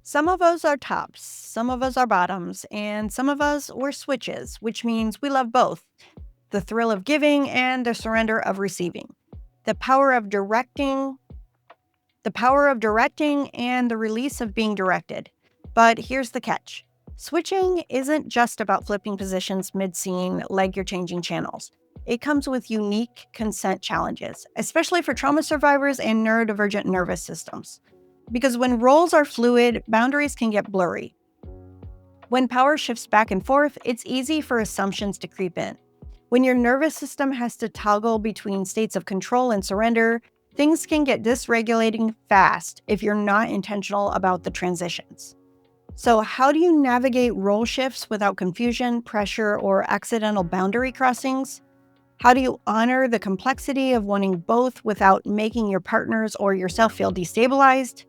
Some of us are tops, some of us are bottoms, and some of us we're switches, which means we love both the thrill of giving and the surrender of receiving, the power of directing, and the release of being directed. But here's the catch. Switching isn't just about flipping positions mid-scene like you're changing channels. It comes with unique consent challenges, especially for trauma survivors and neurodivergent nervous systems. Because when roles are fluid, boundaries can get blurry. When power shifts back and forth, it's easy for assumptions to creep in. When your nervous system has to toggle between states of control and surrender, things can get dysregulating fast if you're not intentional about the transitions. So, how do you navigate role shifts without confusion, pressure, or accidental boundary crossings? How do you honor the complexity of wanting both without making your partners or yourself feel destabilized?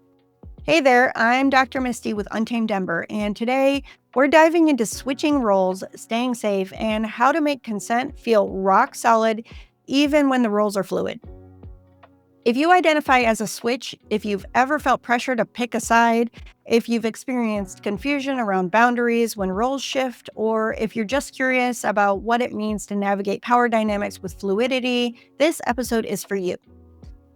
Hey there, I'm Dr. Misty with Untamed Ember, and today we're diving into switching roles, staying safe, and how to make consent feel rock solid even when the roles are fluid. If you identify as a switch, if you've ever felt pressure to pick a side, if you've experienced confusion around boundaries when roles shift, or if you're just curious about what it means to navigate power dynamics with fluidity, this episode is for you.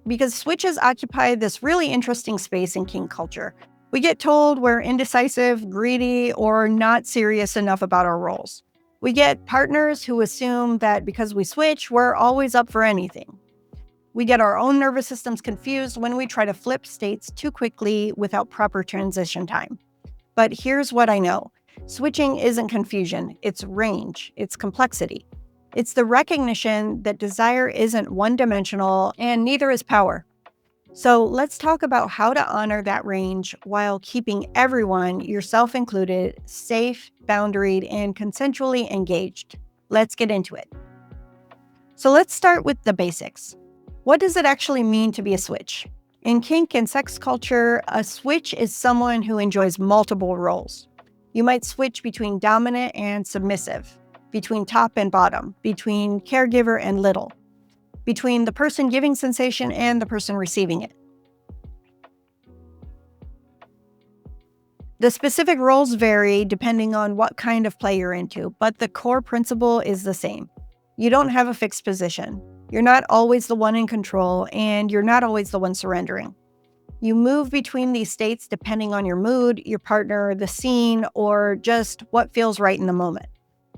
Because switches occupy this really interesting space in kink culture. We get told we're indecisive, greedy, or not serious enough about our roles. We get partners who assume that because we switch, we're always up for anything. We get our own nervous systems confused when we try to flip states too quickly without proper transition time. But here's what I know. Switching isn't confusion, it's range, it's complexity. It's the recognition that desire isn't one-dimensional and neither is power. So let's talk about how to honor that range while keeping everyone, yourself included, safe, boundaried, and consensually engaged. Let's get into it. So let's start with the basics. What does it actually mean to be a switch? In kink and sex culture, a switch is someone who enjoys multiple roles. You might switch between dominant and submissive, between top and bottom, between caregiver and little, between the person giving sensation and the person receiving it. The specific roles vary depending on what kind of play you're into, but the core principle is the same. You don't have a fixed position. You're not always the one in control, and you're not always the one surrendering. You move between these states depending on your mood, your partner, the scene, or just what feels right in the moment.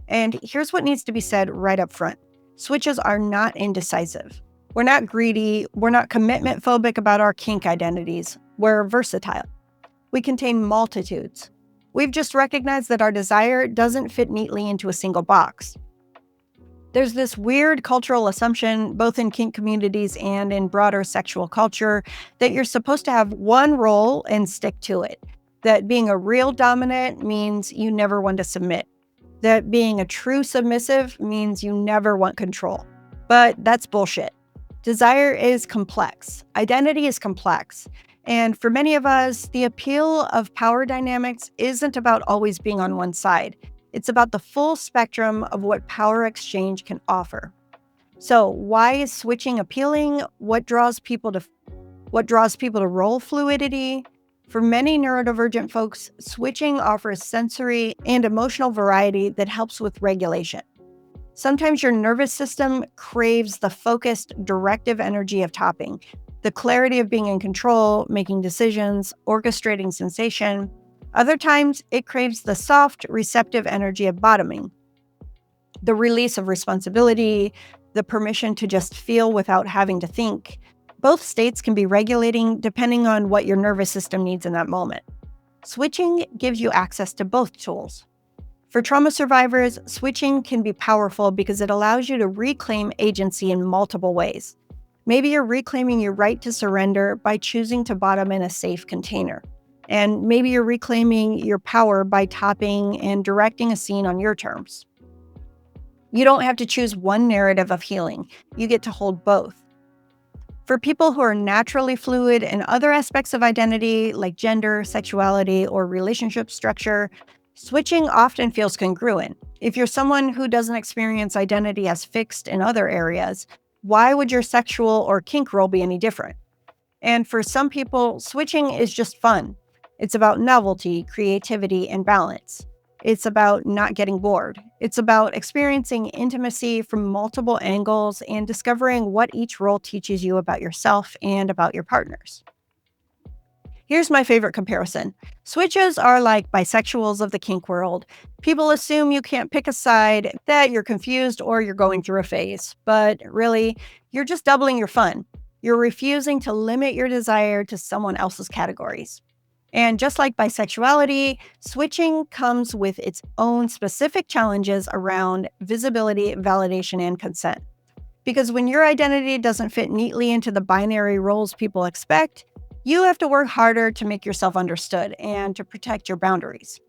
And here's what needs to be said right up front. Switches are not indecisive. We're not greedy. We're not commitment phobic about our kink identities. We're versatile. We contain multitudes. We've just recognized that our desire doesn't fit neatly into a single box. There's this weird cultural assumption, both in kink communities and in broader sexual culture, that you're supposed to have one role and stick to it. That being a real dominant means you never want to submit. That being a true submissive means you never want control. But that's bullshit. Desire is complex. Identity is complex. And for many of us, the appeal of power dynamics isn't about always being on one side. It's about the full spectrum of what power exchange can offer. So, why is switching appealing? What draws people to role fluidity? For many neurodivergent folks, switching offers sensory and emotional variety that helps with regulation. Sometimes your nervous system craves the focused, directive energy of topping, the clarity of being in control, making decisions, orchestrating sensation. Other times, it craves the soft, receptive energy of bottoming, the release of responsibility, the permission to just feel without having to think. Both states can be regulating depending on what your nervous system needs in that moment. Switching gives you access to both tools. For trauma survivors, switching can be powerful because it allows you to reclaim agency in multiple ways. Maybe you're reclaiming your right to surrender by choosing to bottom in a safe container. And maybe you're reclaiming your power by topping and directing a scene on your terms. You don't have to choose one narrative of healing. You get to hold both. For people who are naturally fluid in other aspects of identity, like gender, sexuality, or relationship structure, switching often feels congruent. If you're someone who doesn't experience identity as fixed in other areas, why would your sexual or kink role be any different? And for some people, switching is just fun. It's about novelty, creativity, and balance. It's about not getting bored. It's about experiencing intimacy from multiple angles and discovering what each role teaches you about yourself and about your partners. Here's my favorite comparison. Switches are like bisexuals of the kink world. People assume you can't pick a side, that you're confused or you're going through a phase. But really, you're just doubling your fun. You're refusing to limit your desire to someone else's categories. And just like bisexuality, switching comes with its own specific challenges around visibility, validation, and consent. Because when your identity doesn't fit neatly into the binary roles people expect, you have to work harder to make yourself understood and to protect your boundaries.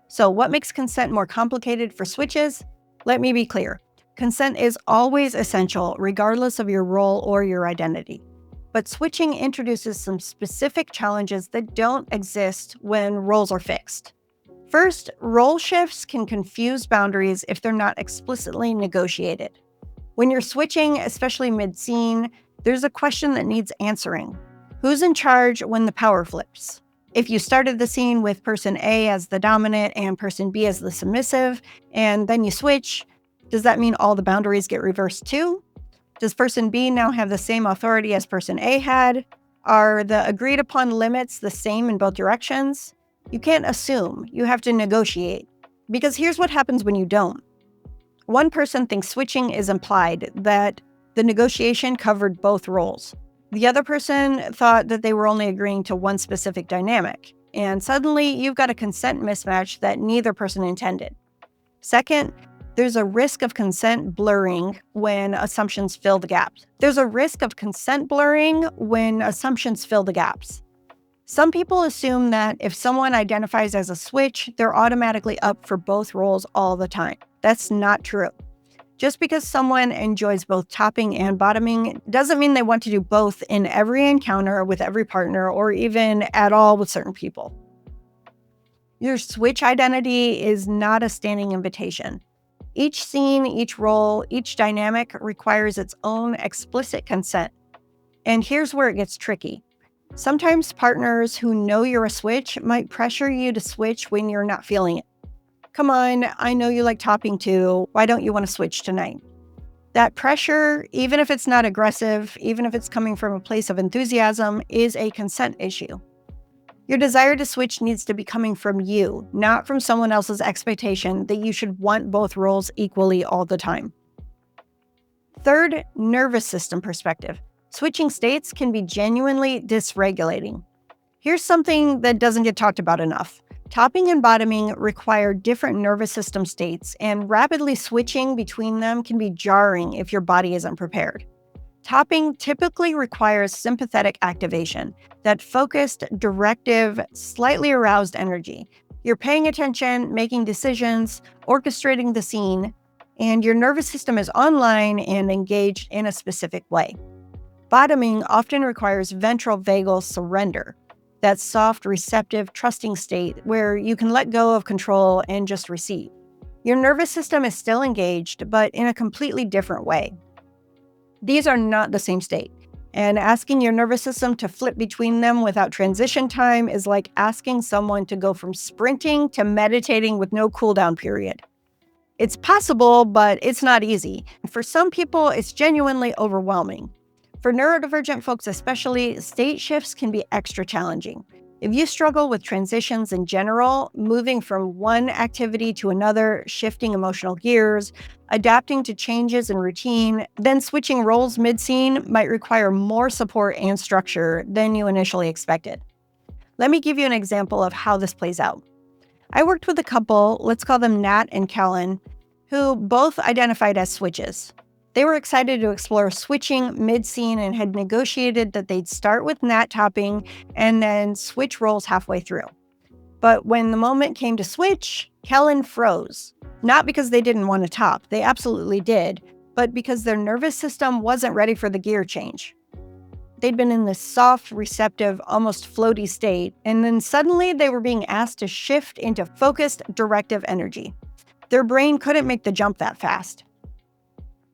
So, what makes consent more complicated for switches? Let me be clear. Consent is always essential, regardless of your role or your identity. But switching introduces some specific challenges that don't exist when roles are fixed. First, role shifts can confuse boundaries if they're not explicitly negotiated. When you're switching, especially mid-scene, there's a question that needs answering. Who's in charge when the power flips? If you started the scene with person A as the dominant and person B as the submissive, and then you switch, does that mean all the boundaries get reversed too? Does person B now have the same authority as person A had? Are the agreed upon limits the same in both directions? You can't assume, you have to negotiate. Because here's what happens when you don't. One person thinks switching is implied, that the negotiation covered both roles. The other person thought that they were only agreeing to one specific dynamic, and suddenly you've got a consent mismatch that neither person intended. Second, there's a risk of consent blurring when assumptions fill the gaps. Some people assume that if someone identifies as a switch, they're automatically up for both roles all the time. That's not true. Just because someone enjoys both topping and bottoming doesn't mean they want to do both in every encounter with every partner or even at all with certain people. Your switch identity is not a standing invitation. Each scene, each role, each dynamic requires its own explicit consent. And here's where it gets tricky. Sometimes partners who know you're a switch might pressure you to switch when you're not feeling it. Come on, I know you like topping too. Why don't you want to switch tonight? That pressure, even if it's not aggressive, even if it's coming from a place of enthusiasm, is a consent issue. Your desire to switch needs to be coming from you, not from someone else's expectation that you should want both roles equally all the time. Third, nervous system perspective. Switching states can be genuinely dysregulating. Here's something that doesn't get talked about enough. Topping and bottoming require different nervous system states, and rapidly switching between them can be jarring if your body isn't prepared. Topping typically requires sympathetic activation, that focused, directive, slightly aroused energy. You're paying attention, making decisions, orchestrating the scene, and your nervous system is online and engaged in a specific way. Bottoming often requires ventral vagal surrender, that soft, receptive, trusting state where you can let go of control and just receive. Your nervous system is still engaged, but in a completely different way. These are not the same state, and asking your nervous system to flip between them without transition time is like asking someone to go from sprinting to meditating with no cooldown period. It's possible, but it's not easy. For some people, it's genuinely overwhelming. For neurodivergent folks especially, state shifts can be extra challenging. If you struggle with transitions in general, moving from one activity to another, shifting emotional gears, adapting to changes in routine, then switching roles mid-scene might require more support and structure than you initially expected. Let me give you an example of how this plays out. I worked with a couple, let's call them Nat and Kellen, who both identified as switches. They were excited to explore switching mid-scene and had negotiated that they'd start with Nat topping and then switch roles halfway through. But when the moment came to switch, Kellen froze. Not because they didn't want to top, they absolutely did, but because their nervous system wasn't ready for the gear change. They'd been in this soft, receptive, almost floaty state, and then suddenly they were being asked to shift into focused, directive energy. Their brain couldn't make the jump that fast.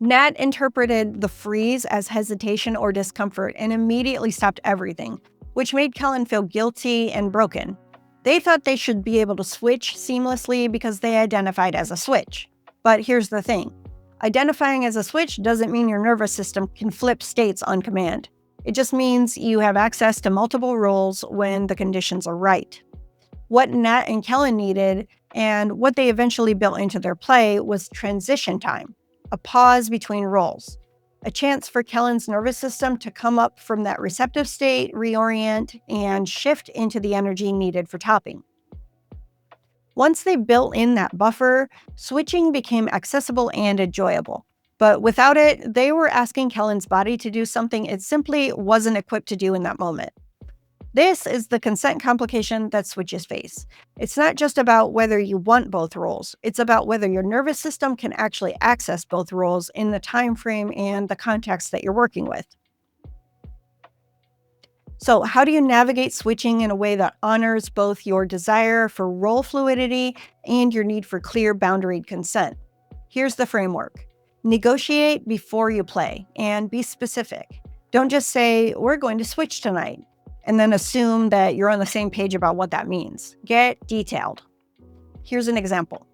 Nat interpreted the freeze as hesitation or discomfort and immediately stopped everything. which made Kellen feel guilty and broken. They thought they should be able to switch seamlessly because they identified as a switch. But here's the thing. Identifying as a switch doesn't mean your nervous system can flip states on command. It just means you have access to multiple roles when the conditions are right. What Nat and Kellen needed, and what they eventually built into their play, was transition time, a pause between roles, a chance for Kellen's nervous system to come up from that receptive state, reorient, and shift into the energy needed for topping. Once they built in that buffer, switching became accessible and enjoyable. But without it, they were asking Kellen's body to do something it simply wasn't equipped to do in that moment. This is the consent complication that switches face. It's not just about whether you want both roles. It's about whether your nervous system can actually access both roles in the time frame and the context that you're working with. So how do you navigate switching in a way that honors both your desire for role fluidity and your need for clear boundaried consent? Here's the framework. Negotiate before you play and be specific. Don't just say, "We're going to switch tonight," and then assume that you're on the same page about what that means. Get detailed. Here's an example.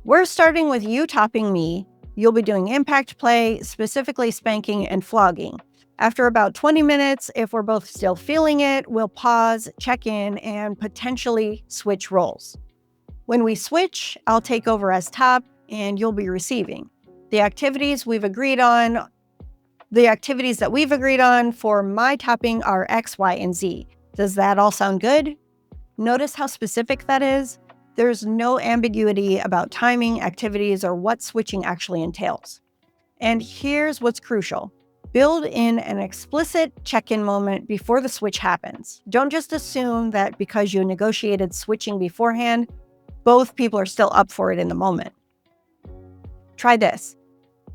"We're starting with you topping me. You'll be doing impact play, specifically spanking and flogging. After about 20 minutes, if we're both still feeling it, we'll pause, check in, and potentially switch roles. When we switch, I'll take over as top and you'll be receiving. The activities that we've agreed on for my topping are X, Y, and Z. Does that all sound good?" Notice how specific that is. There's no ambiguity about timing, activities, or what switching actually entails. And here's what's crucial. Build in an explicit check-in moment before the switch happens. Don't just assume that because you negotiated switching beforehand, both people are still up for it in the moment. Try this.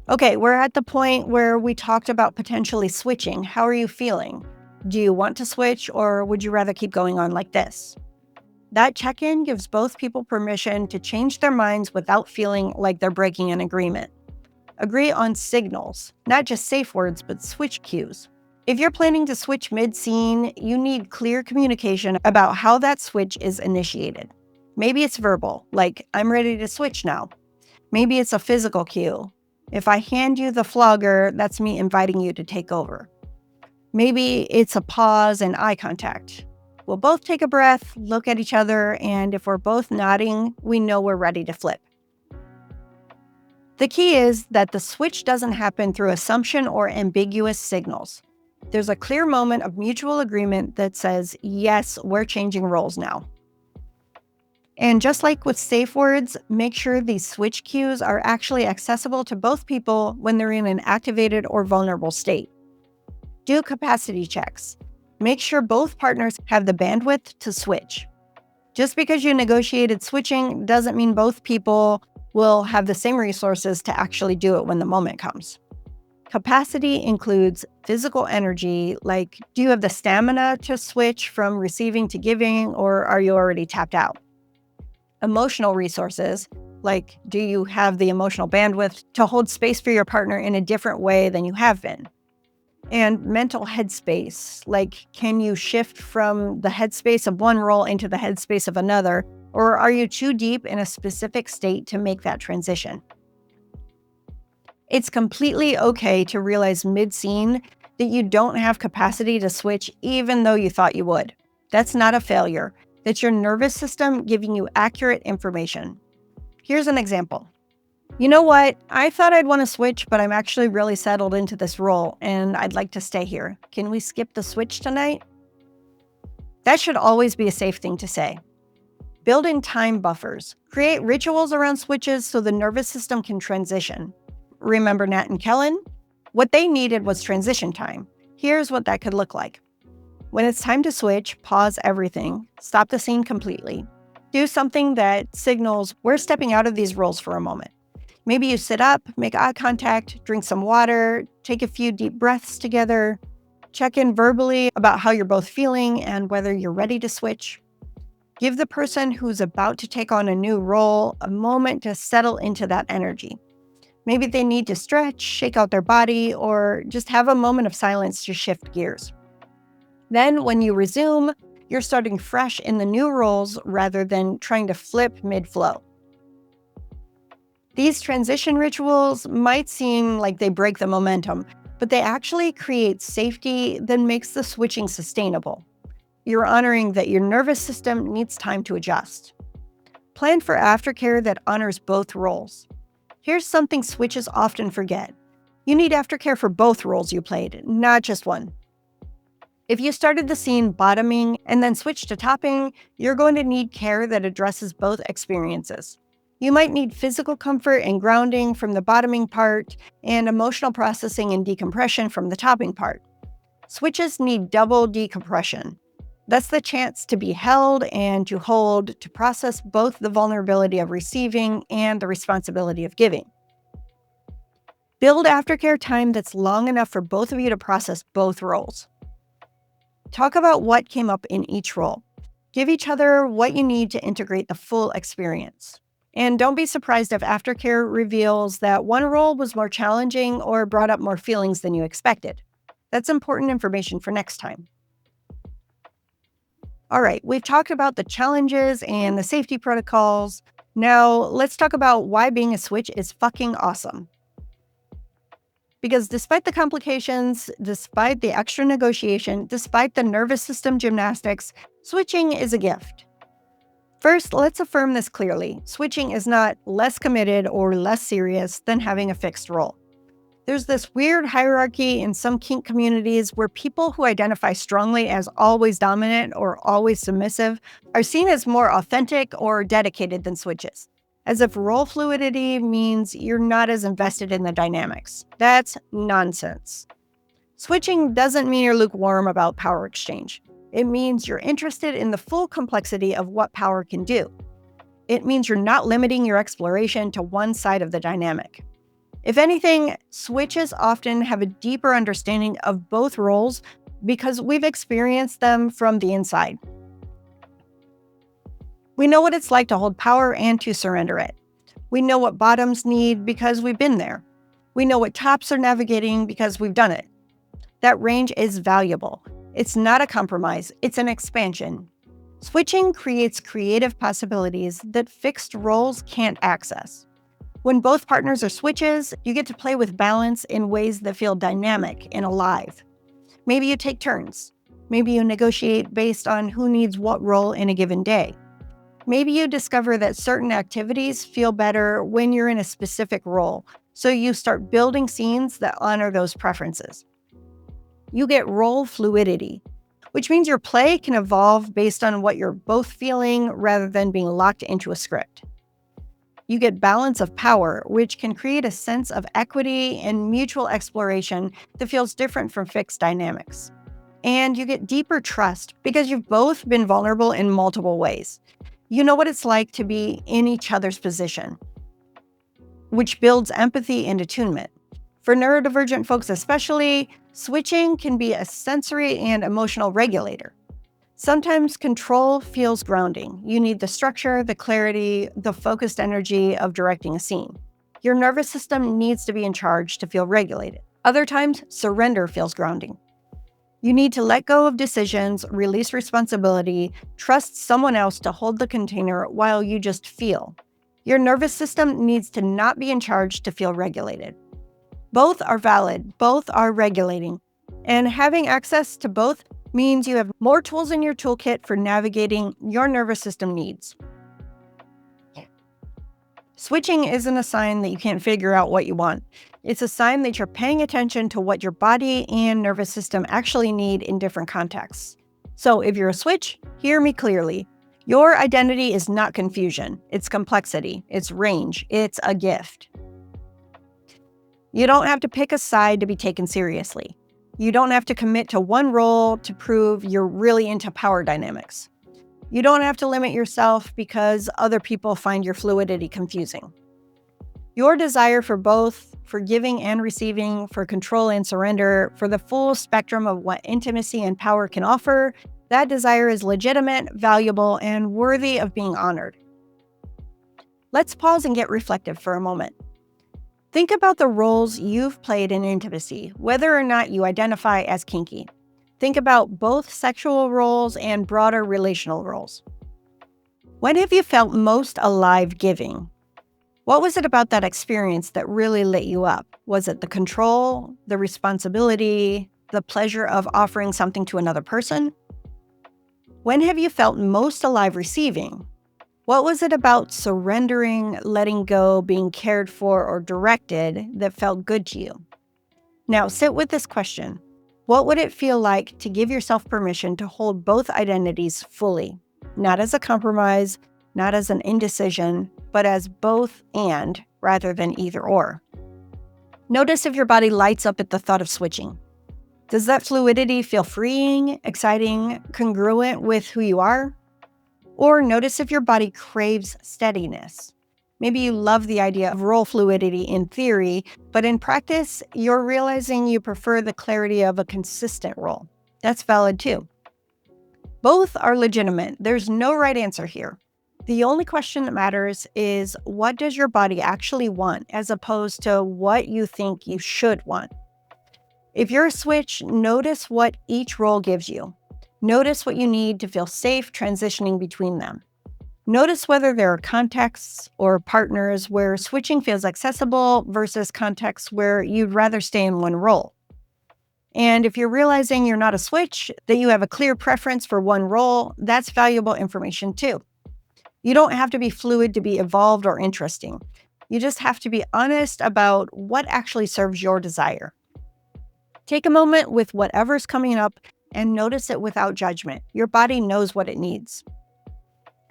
"Okay, we're at the point where we talked about potentially switching. How are you feeling? Do you want to switch, or would you rather keep going on like this?" That check-in gives both people permission to change their minds without feeling like they're breaking an agreement. Agree on signals, not just safe words, but switch cues. If you're planning to switch mid-scene, you need clear communication about how that switch is initiated. Maybe it's verbal, like, "I'm ready to switch now." Maybe it's a physical cue. "If I hand you the flogger, that's me inviting you to take over." Maybe it's a pause and eye contact. We'll both take a breath, look at each other, and if we're both nodding, we know we're ready to flip. The key is that the switch doesn't happen through assumption or ambiguous signals. There's a clear moment of mutual agreement that says, "Yes, we're changing roles now." And just like with safe words, make sure these switch cues are actually accessible to both people when they're in an activated or vulnerable state. Do capacity checks. Make sure both partners have the bandwidth to switch. Just because you negotiated switching doesn't mean both people will have the same resources to actually do it when the moment comes. Capacity includes physical energy, like, do you have the stamina to switch from receiving to giving, or are you already tapped out? Emotional resources, like, do you have the emotional bandwidth to hold space for your partner in a different way than you have been? And mental headspace, like, can you shift from the headspace of one role into the headspace of another, or are you too deep in a specific state to make that transition? It's completely okay to realize mid-scene that you don't have capacity to switch even though you thought you would. That's not a failure. That's your nervous system giving you accurate information. Here's an example. "You know what? I thought I'd want to switch, but I'm actually really settled into this role and I'd like to stay here. Can we skip the switch tonight?" That should always be a safe thing to say. Build in time buffers. Create rituals around switches so the nervous system can transition. Remember Nat and Kellen? What they needed was transition time. Here's what that could look like. When it's time to switch, pause everything. Stop the scene completely. Do something that signals we're stepping out of these roles for a moment. Maybe you sit up, make eye contact, drink some water, take a few deep breaths together, check in verbally about how you're both feeling and whether you're ready to switch. Give the person who's about to take on a new role a moment to settle into that energy. Maybe they need to stretch, shake out their body, or just have a moment of silence to shift gears. Then when you resume, you're starting fresh in the new roles rather than trying to flip mid-flow. These transition rituals might seem like they break the momentum, but they actually create safety that makes the switching sustainable. You're honoring that your nervous system needs time to adjust. Plan for aftercare that honors both roles. Here's something switches often forget. You need aftercare for both roles you played, not just one. If you started the scene bottoming and then switched to topping, you're going to need care that addresses both experiences. You might need physical comfort and grounding from the bottoming part and emotional processing and decompression from the topping part. Switches need double decompression. That's the chance to be held and to hold to process both the vulnerability of receiving and the responsibility of giving. Build aftercare time that's long enough for both of you to process both roles. Talk about what came up in each role. Give each other what you need to integrate the full experience. And don't be surprised if aftercare reveals that one role was more challenging or brought up more feelings than you expected. That's important information for next time. All right, we've talked about the challenges and the safety protocols. Now, let's talk about why being a switch is fucking awesome. Because despite the complications, despite the extra negotiation, despite the nervous system gymnastics, switching is a gift. First, let's affirm this clearly. Switching is not less committed or less serious than having a fixed role. There's this weird hierarchy in some kink communities where people who identify strongly as always dominant or always submissive are seen as more authentic or dedicated than switches, as if role fluidity means you're not as invested in the dynamics. That's nonsense. Switching doesn't mean you're lukewarm about power exchange. It means you're interested in the full complexity of what power can do. It means you're not limiting your exploration to one side of the dynamic. If anything, switches often have a deeper understanding of both roles because we've experienced them from the inside. We know what it's like to hold power and to surrender it. We know what bottoms need because we've been there. We know what tops are navigating because we've done it. That range is valuable. It's not a compromise, it's an expansion. Switching creates creative possibilities that fixed roles can't access. When both partners are switches, you get to play with balance in ways that feel dynamic and alive. Maybe you take turns. Maybe you negotiate based on who needs what role in a given day. Maybe you discover that certain activities feel better when you're in a specific role, so you start building scenes that honor those preferences. You get role fluidity, which means your play can evolve based on what you're both feeling rather than being locked into a script. You get balance of power, which can create a sense of equity and mutual exploration that feels different from fixed dynamics. And you get deeper trust because you've both been vulnerable in multiple ways. You know what it's like to be in each other's position, which builds empathy and attunement. For neurodivergent folks especially, switching can be a sensory and emotional regulator. Sometimes control feels grounding. You need the structure, the clarity, the focused energy of directing a scene. Your nervous system needs to be in charge to feel regulated. Other times, surrender feels grounding. You need to let go of decisions, release responsibility, trust someone else to hold the container while you just feel. Your nervous system needs to not be in charge to feel regulated. Both are valid, both are regulating, and having access to both means you have more tools in your toolkit for navigating your nervous system needs. Switching isn't a sign that you can't figure out what you want. It's a sign that you're paying attention to what your body and nervous system actually need in different contexts. So if you're a switch, hear me clearly. Your identity is not confusion. It's complexity. It's range. It's a gift. You don't have to pick a side to be taken seriously. You don't have to commit to one role to prove you're really into power dynamics. You don't have to limit yourself because other people find your fluidity confusing. Your desire for both, for giving and receiving, for control and surrender, for the full spectrum of what intimacy and power can offer, that desire is legitimate, valuable, and worthy of being honored. Let's pause and get reflective for a moment. Think about the roles you've played in intimacy, whether or not you identify as kinky. Think about both sexual roles and broader relational roles. When have you felt most alive giving? What was it about that experience that really lit you up? Was it the control, the responsibility, the pleasure of offering something to another person? When have you felt most alive receiving? What was it about surrendering, letting go, being cared for, or directed that felt good to you? Now, sit with this question. What would it feel like to give yourself permission to hold both identities fully? Not as a compromise, not as an indecision, but as both and rather than either or. Notice if your body lights up at the thought of switching. Does that fluidity feel freeing, exciting, congruent with who you are? Or notice if your body craves steadiness. Maybe you love the idea of role fluidity in theory, but in practice, you're realizing you prefer the clarity of a consistent role. That's valid too. Both are legitimate. There's no right answer here. The only question that matters is, what does your body actually want, as opposed to what you think you should want? If you're a switch, notice what each role gives you. Notice what you need to feel safe transitioning between them. Notice whether there are contexts or partners where switching feels accessible versus contexts where you'd rather stay in one role. And if you're realizing you're not a switch, that you have a clear preference for one role, that's valuable information too. You don't have to be fluid to be evolved or interesting. You just have to be honest about what actually serves your desire. Take a moment with whatever's coming up and notice it without judgment. Your body knows what it needs.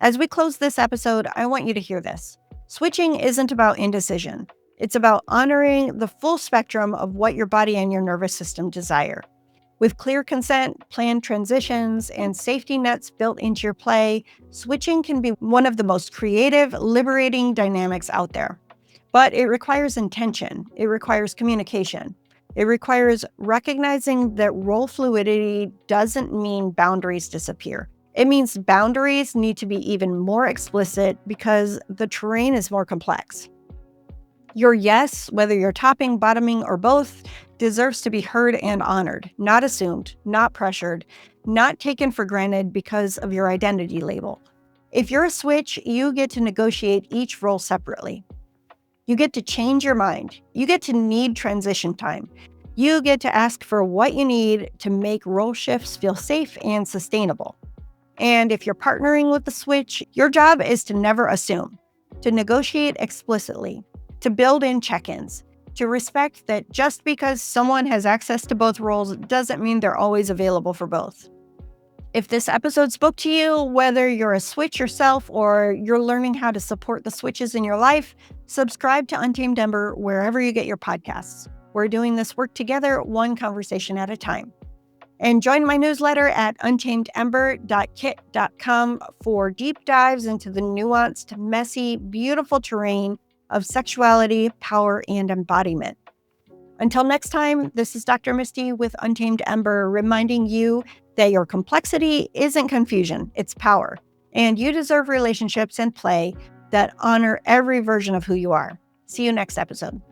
As we close this episode, I want you to hear this. Switching isn't about indecision. It's about honoring the full spectrum of what your body and your nervous system desire. With clear consent, planned transitions, and safety nets built into your play, switching can be one of the most creative, liberating dynamics out there. But it requires intention. It requires communication. It requires recognizing that role fluidity doesn't mean boundaries disappear. It means boundaries need to be even more explicit because the terrain is more complex. Your yes, whether you're topping, bottoming, or both, deserves to be heard and honored, not assumed, not pressured, not taken for granted because of your identity label. If you're a switch, you get to negotiate each role separately. You get to change your mind. You get to need transition time. You get to ask for what you need to make role shifts feel safe and sustainable. And if you're partnering with the switch, your job is to never assume, to negotiate explicitly, to build in check-ins, to respect that just because someone has access to both roles doesn't mean they're always available for both. If this episode spoke to you, whether you're a switch yourself or you're learning how to support the switches in your life, subscribe to Untamed Ember wherever you get your podcasts. We're doing this work together, one conversation at a time. And join my newsletter at untamedember.kit.com for deep dives into the nuanced, messy, beautiful terrain of sexuality, power, and embodiment. Until next time, this is Dr. Misty with Untamed Ember, reminding you that your complexity isn't confusion, it's power. And you deserve relationships and play that honor every version of who you are. See you next episode.